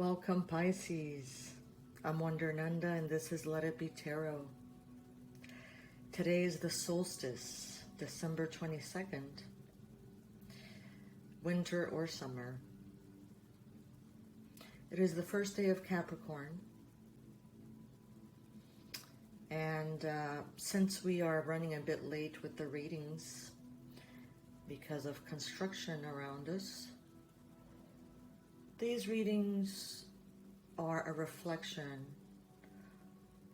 Welcome, Pisces. I'm Wondernanda, and this is Let It Be Tarot. Today is the solstice, December 22nd, winter or summer. It is the first day of Capricorn, and since we are running a bit late with the readings because of construction around us, these readings are a reflection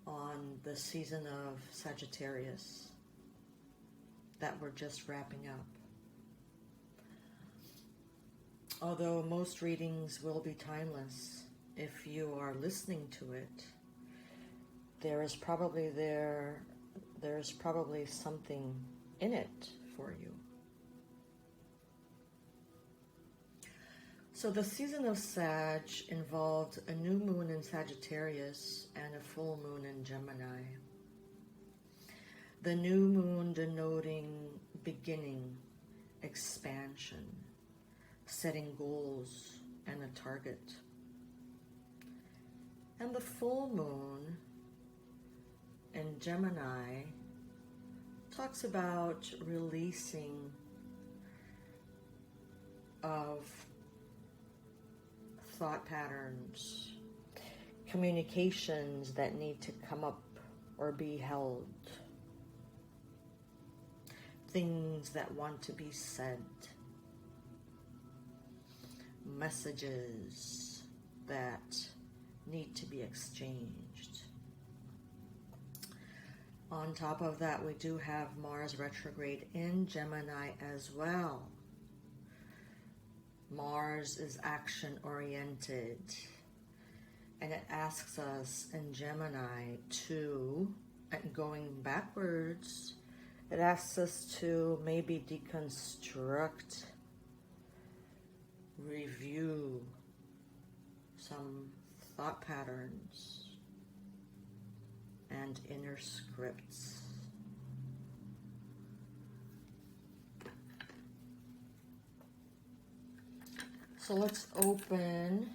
on the season of Sagittarius that we're just wrapping up. Although most readings will be timeless, if you are listening to it, there's probably something in it for you. So the season of Sag involved a new moon in Sagittarius and a full moon in Gemini. The new moon denoting beginning, expansion, setting goals and a target. And the full moon in Gemini talks about releasing of thought patterns, communications that need to come up or be held, things that want to be said, messages that need to be exchanged. On top of that, we do have Mars retrograde in Gemini as well. Mars is action-oriented, and it asks us in Gemini to, and going backwards, it asks us to maybe deconstruct, review some thought patterns and inner scripts. So let's open.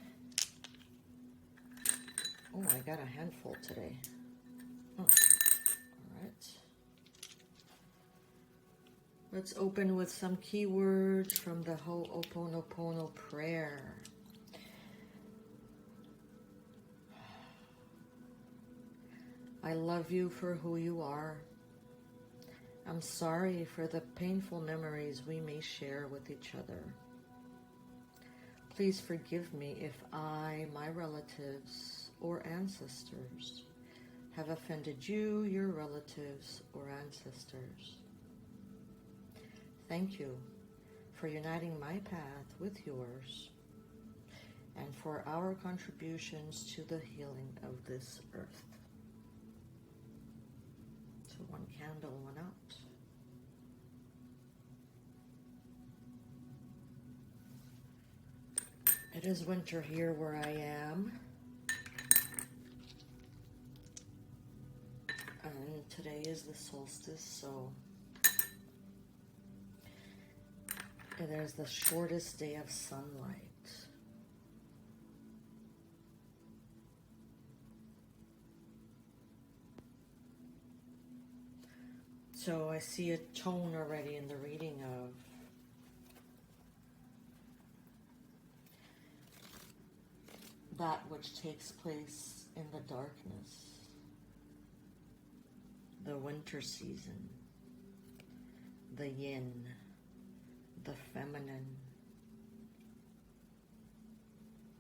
Oh, I got a handful today. Oh, all right. Let's open with some keywords from the Ho'oponopono prayer. I love you for who you are. I'm sorry for the painful memories we may share with each other. Please forgive me if I, my relatives, or ancestors have offended you, your relatives, or ancestors. Thank you for uniting my path with yours and for our contributions to the healing of this earth. So one candle went out. It is winter here where I am, and today is the solstice, so it is the shortest day of sunlight. So I see a tone already in the reading of that which takes place in the darkness, the winter season, the yin, the feminine,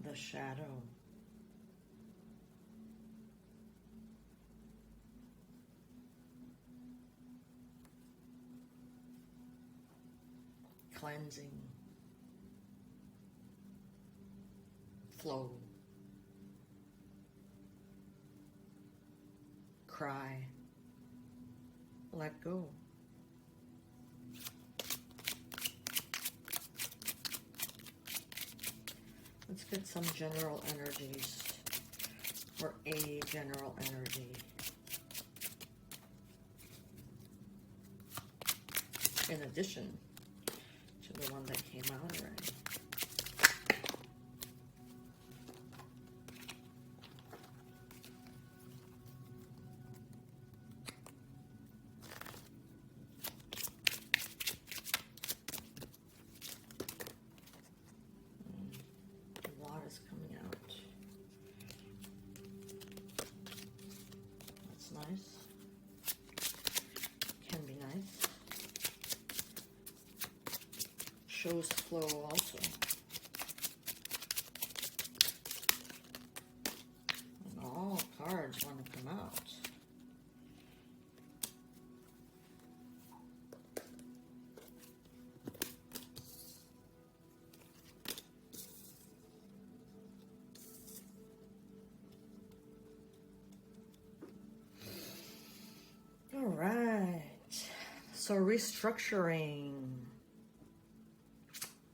the shadow, cleansing, flow, cry, let go. Let's get some general energies, or a general energy. In addition to the one that came out already. shows flow also. And all cards want to come out. All right. So restructuring.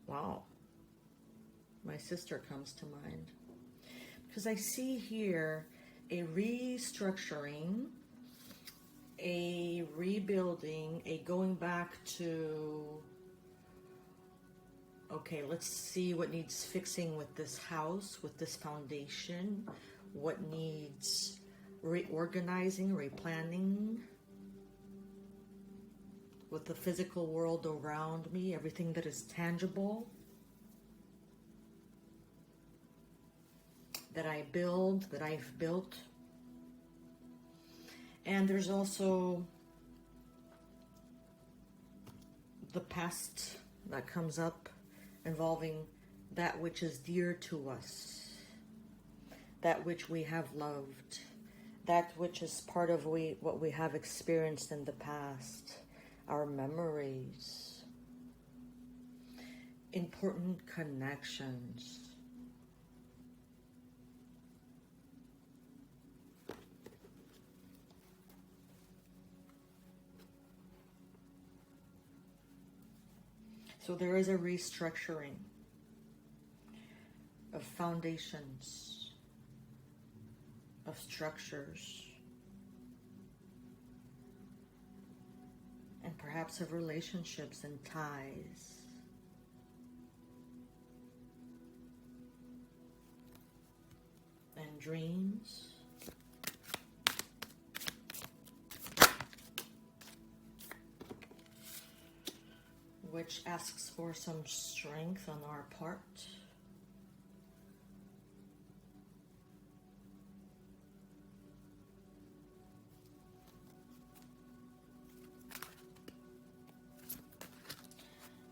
Wow. My sister comes to mind. Because I see here a restructuring, a rebuilding, a going back to, okay, let's see what needs fixing with this house, with this foundation, what needs reorganizing, replanning with the physical world around me, everything that is tangible, that I build, that I've built. And there's also the past that comes up involving that which is dear to us, that which we have loved, that which is part of what we have experienced in the past, our memories, important connections. So there is a restructuring of foundations, of structures, and perhaps of relationships and ties. And dreams. Which asks for some strength on our part.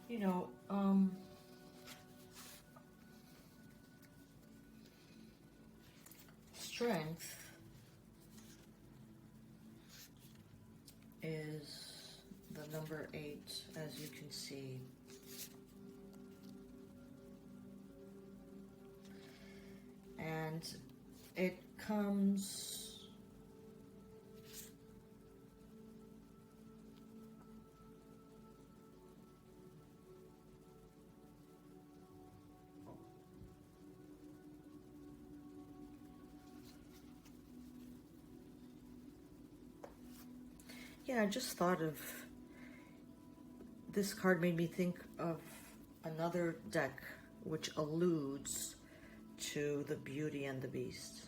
You know, strength is the number 8, as you can see. And it comes yeah, I just thought of this card, made me think of another deck which alludes to the Beauty and the Beast.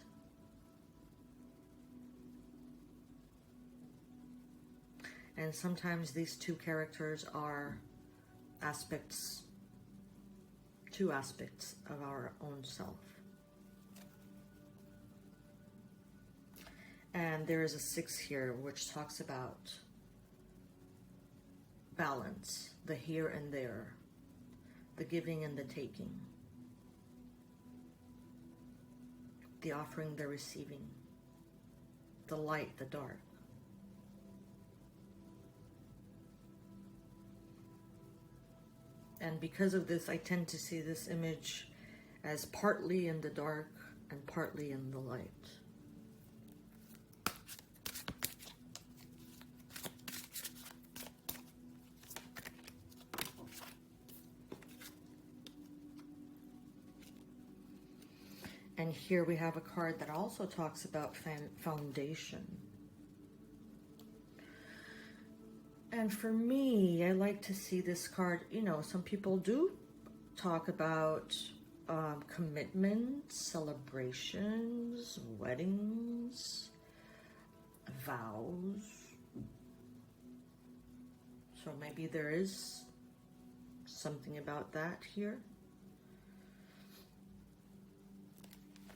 And sometimes these two characters are aspects, two aspects of our own self. And there is a 6 here which talks about balance, the here and there, the giving and the taking, the offering, the receiving, the light, the dark. And because of this, I tend to see this image as partly in the dark and partly in the light. And here we have a card that also talks about foundation. And for me, I like to see this card, you know, some people do talk about commitment, celebrations, weddings, vows. So maybe there is something about that here.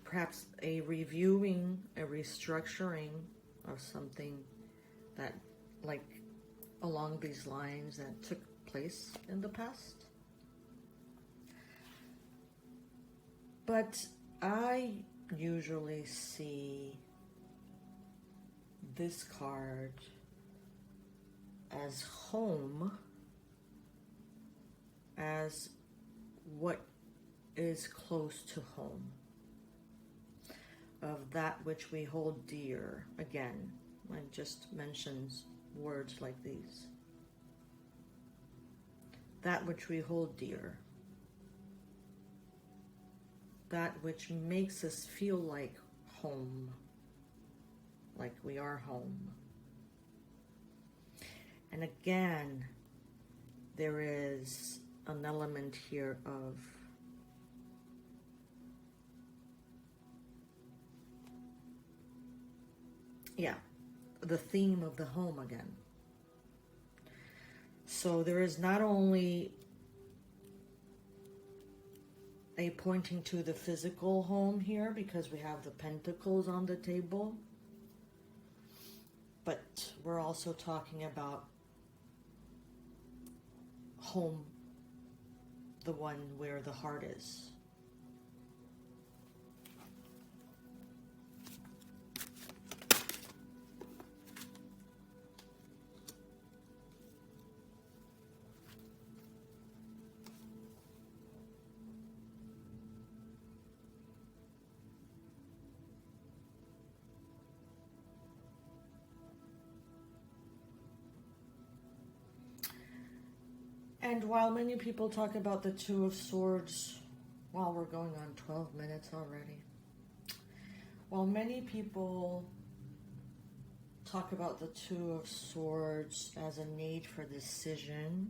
Perhaps a reviewing, a restructuring of something that, like, along these lines that took place in the past. But I usually see this card as home, as what is close to home, of that which we hold dear. Again, I just mentioned words like these. That which we hold dear. That which makes us feel like home, like we are home. And again, there is an element here of the theme of the home again. So there is not only a pointing to the physical home here, because we have the pentacles on the table, but we're also talking about home, the one where the heart is. And while many people talk about the Two of Swords, while we're going on 12 minutes already, while many people talk about the Two of Swords as a need for decision,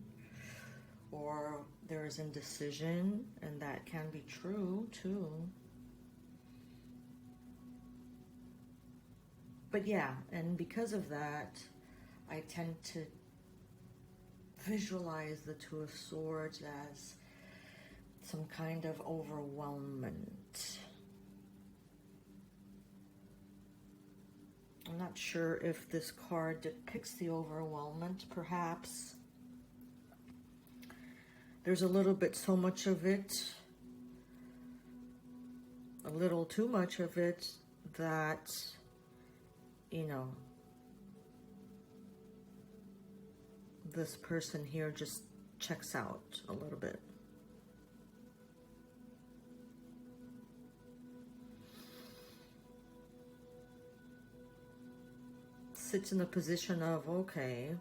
or there is indecision, and that can be true too. But yeah, and because of that, I tend to visualize the Two of Swords as some kind of overwhelmment. I'm not sure if this card depicts the overwhelmment. Perhaps there's a little bit so much of it, a little too much of it, that, you know, this person here just checks out a little bit. Sits in a position of, okay,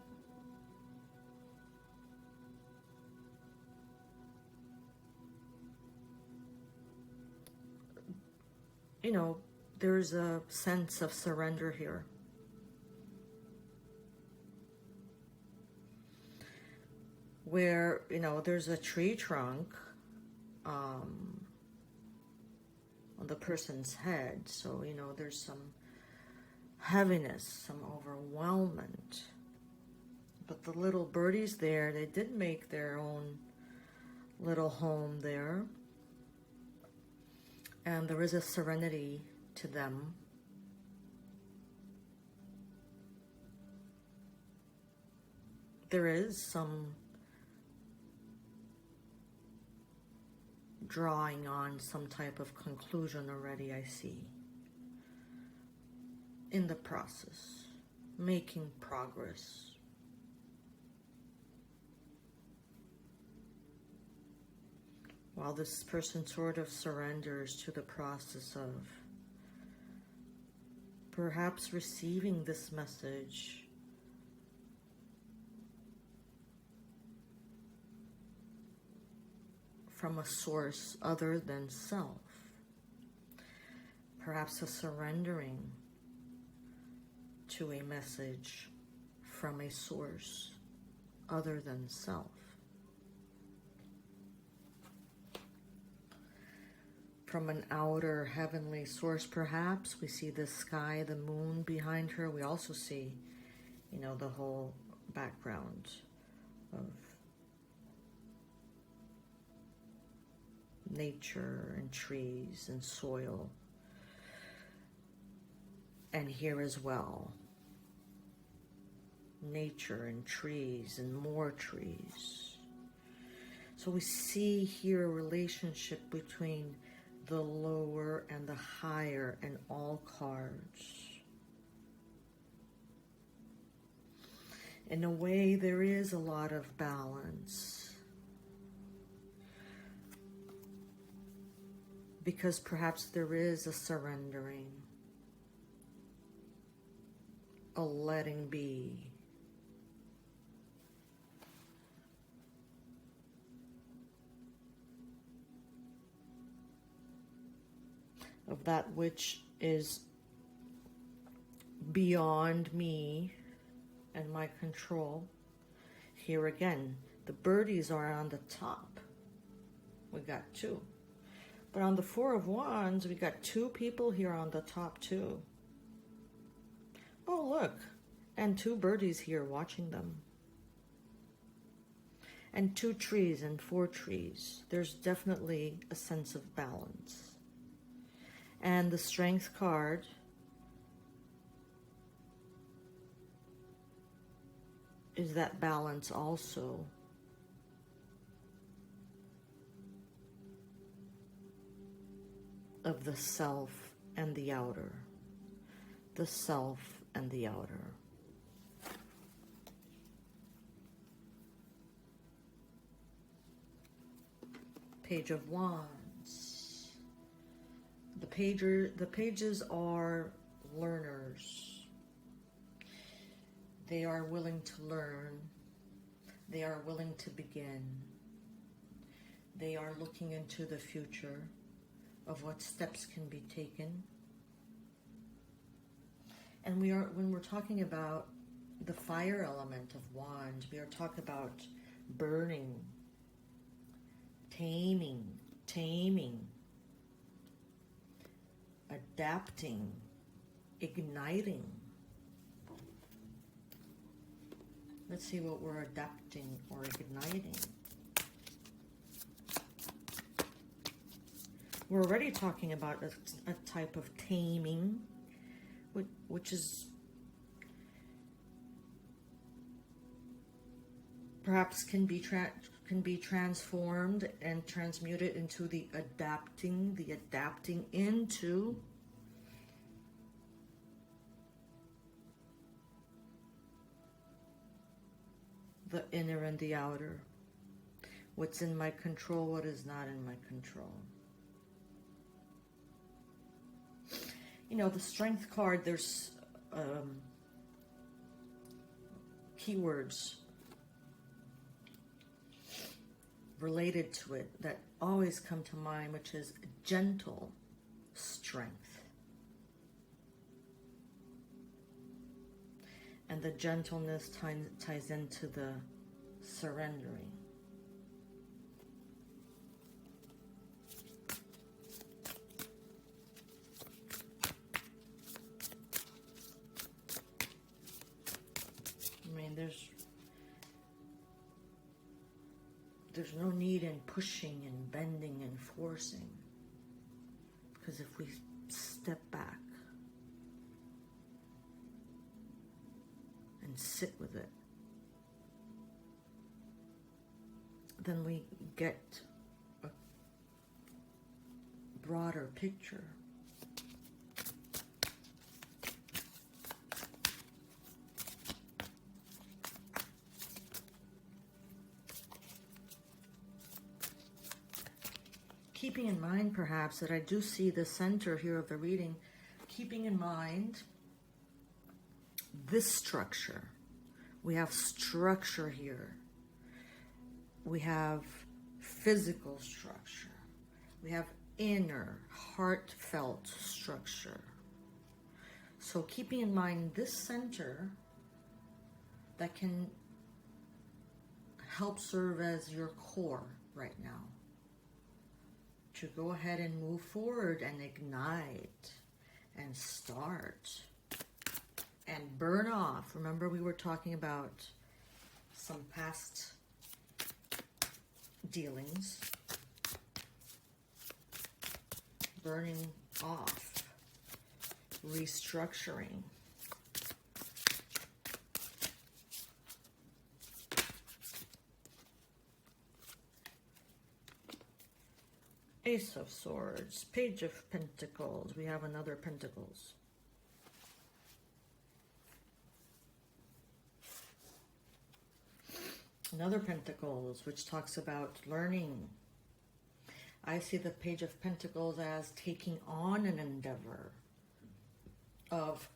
you know, there's a sense of surrender here. Where, you know, there's a tree trunk on the person's head. So, you know, there's some heaviness, some overwhelmment. But the little birdies there, they did make their own little home there. And there is a serenity to them. There is some drawing on some type of conclusion already, I see. In the process, making progress. While this person sort of surrenders to the process of perhaps receiving this message from a source other than self. Perhaps a surrendering to a message from a source other than self. From an outer heavenly source, perhaps. We see the sky, the moon behind her. We also see, you know, the whole background of nature and trees and soil. And here as well, nature and trees and more trees. So we see here a relationship between the lower and the higher in all cards. In a way, there is a lot of balance. Because perhaps there is a surrendering, a letting be. Of that which is beyond me and my control. Here again, the birdies are on the top. We got 2. But on the 4 of Wands, we got 2 people here on the top too. Oh, look. And 2 birdies here watching them. And 2 trees and 4 trees. There's definitely a sense of balance. And the Strength card is that balance also. Of the self and the outer. The self and the outer. Page of Wands. The pages are learners. They are willing to learn. They are willing to begin. They are looking into the future of what steps can be taken. And when we're talking about the fire element of Wands, we are talking about burning, taming, adapting, igniting. Let's see what we're adapting or igniting. We're already talking about a type of taming, which is perhaps can be transformed and transmuted into the adapting into the inner and the outer. What's in my control, what is not in my control. You know, the Strength card, there's keywords related to it that always come to mind, which is gentle strength. And the gentleness ties into the surrendering. I mean, there's no need in pushing and bending and forcing, because if we step back and sit with it, then we get a broader picture. Keeping in mind, perhaps, that I do see the center here of the reading, keeping in mind this structure. We have structure here. We have physical structure. We have inner, heartfelt structure. So keeping in mind this center that can help serve as your core right now, to go ahead and move forward and ignite and start and burn off. Remember, we were talking about some past dealings. Burning off, restructuring. Ace of Swords, Page of Pentacles. We have another Pentacles. Another Pentacles, which talks about learning. I see the Page of Pentacles as taking on an endeavor of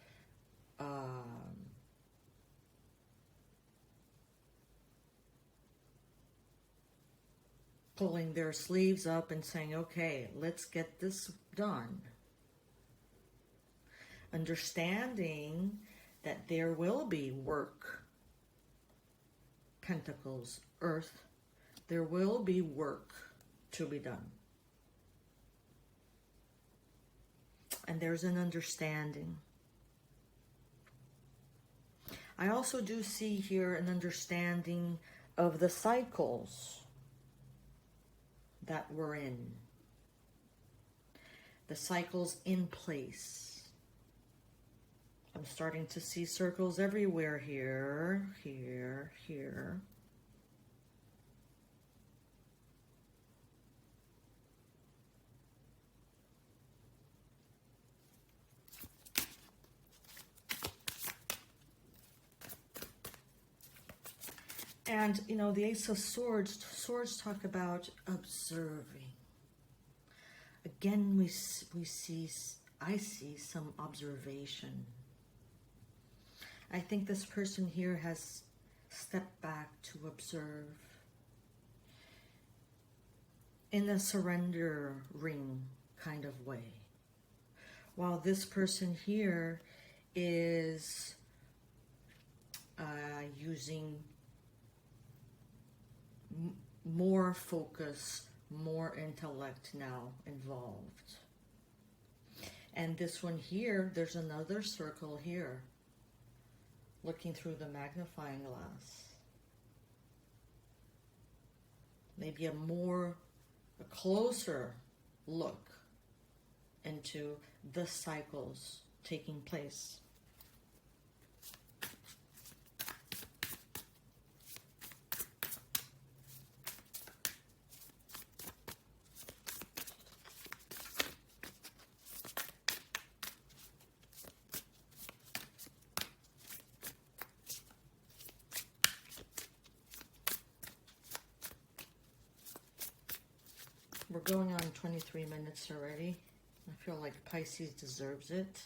pulling their sleeves up and saying, okay, let's get this done. Understanding that there will be work. Pentacles, Earth, there will be work to be done. And there's an understanding. I also do see here an understanding of the cycles that we're in. The cycles in place. I'm starting to see circles everywhere here, here, here. And, you know, the Ace of Swords, swords talk about observing. Again, I see some observation. I think this person here has stepped back to observe in a surrendering kind of way. While this person here is using more focus, more intellect now involved. And this one here, there's another circle here, looking through the magnifying glass. Maybe a closer look into the cycles taking place. We're going on 23 minutes already. I feel like Pisces deserves it.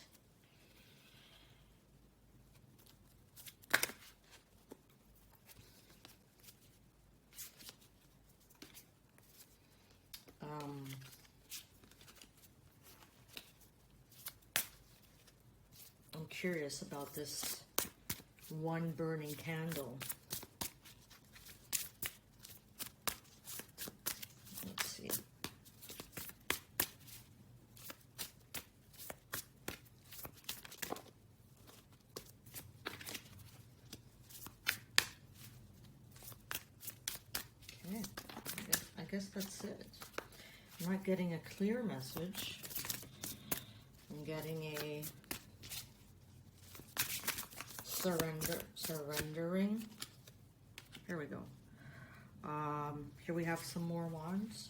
I'm curious about this one burning candle. Let's see. Okay, I guess that's it. I'm not getting a clear message. I'm getting a surrendering. Here we go. Here we have some more wands.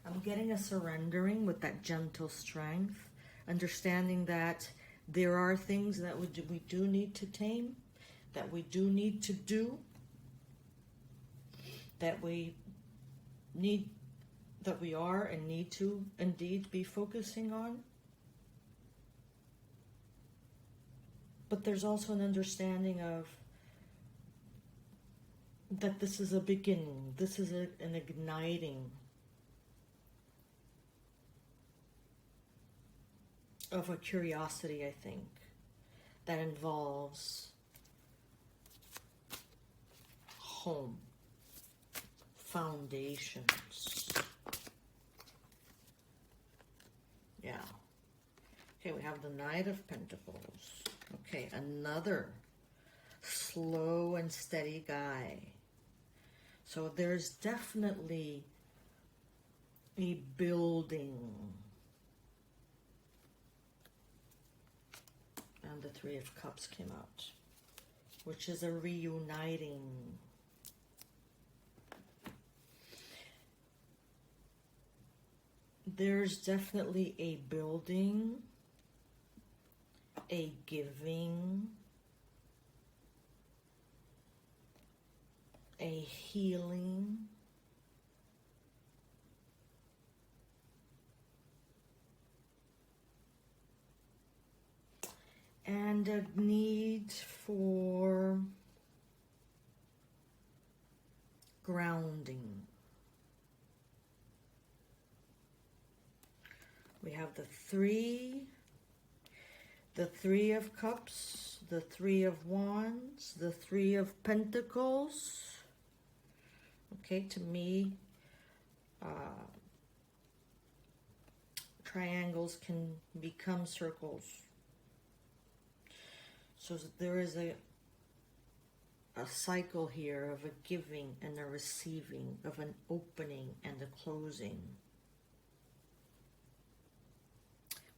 I'm getting a surrendering with that gentle strength, understanding that there are things that we do need to tame, that we do need to do, that we are and need to indeed be focusing on. But there's also an understanding of that this is a beginning. This is an igniting of a curiosity, I think, that involves home, foundations. Yeah. Okay, we have the Knight of Pentacles. Okay, another slow and steady guy. So there's definitely a building. And the Three of Cups came out, which is a reuniting. There's definitely a building, a giving, a healing, and a need for grounding. We have the Three of Cups, the Three of Wands, the Three of Pentacles. Okay, to me, triangles can become circles. So there is a cycle here of a giving and a receiving, of an opening and a closing,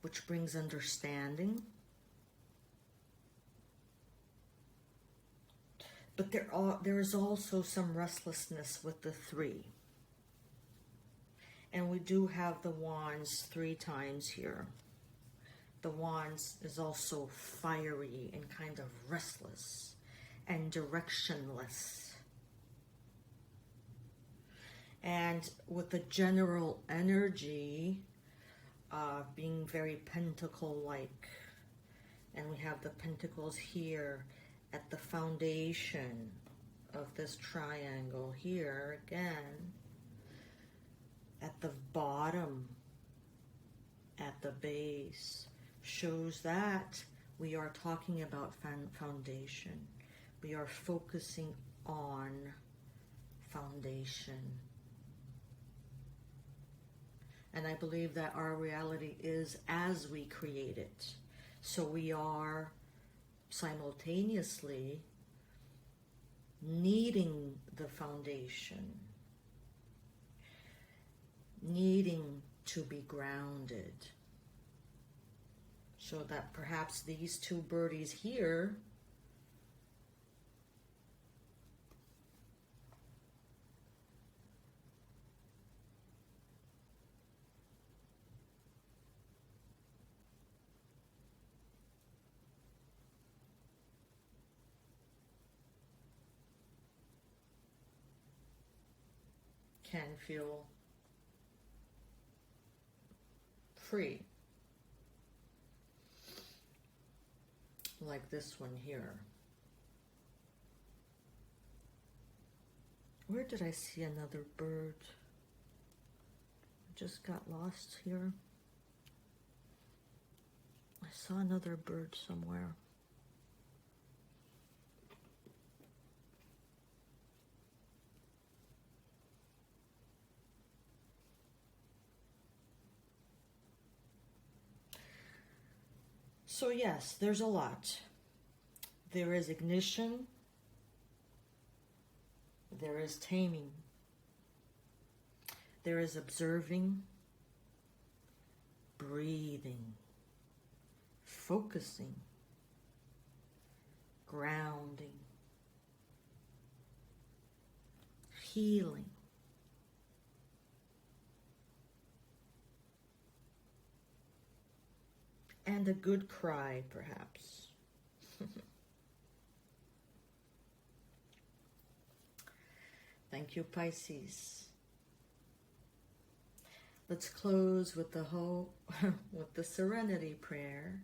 which brings understanding. But there is also some restlessness with the Three. And we do have the Wands 3 times here. The Wands is also fiery and kind of restless and directionless. And with the general energy being very pentacle-like. And we have the pentacles here at the foundation of this triangle here again. At the bottom, at the base, shows that we are talking about foundation. We are focusing on foundation. And I believe that our reality is as we create it. So we are simultaneously needing the foundation, needing to be grounded, so that perhaps these two birdies here can feel free, like this one here. Where did I see another bird? I just got lost here. I saw another bird somewhere. So yes, there's a lot. There is ignition. There is taming. There is observing, breathing, focusing, grounding, healing, and a good cry, perhaps. Thank you, Pisces. Let's close with the with the Serenity Prayer.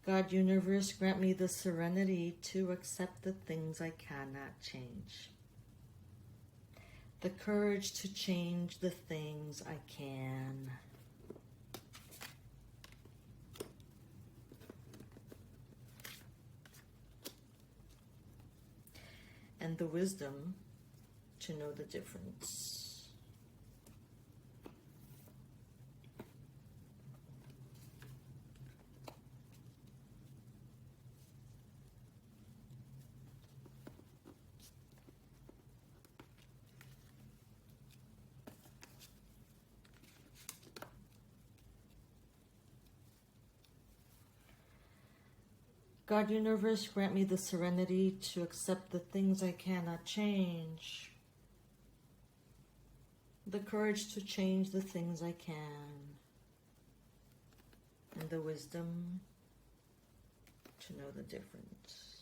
God, Universe, grant me the serenity to accept the things I cannot change, the courage to change the things I can, and the wisdom to know the difference. God, Universe, grant me the serenity to accept the things I cannot change, the courage to change the things I can, and the wisdom to know the difference.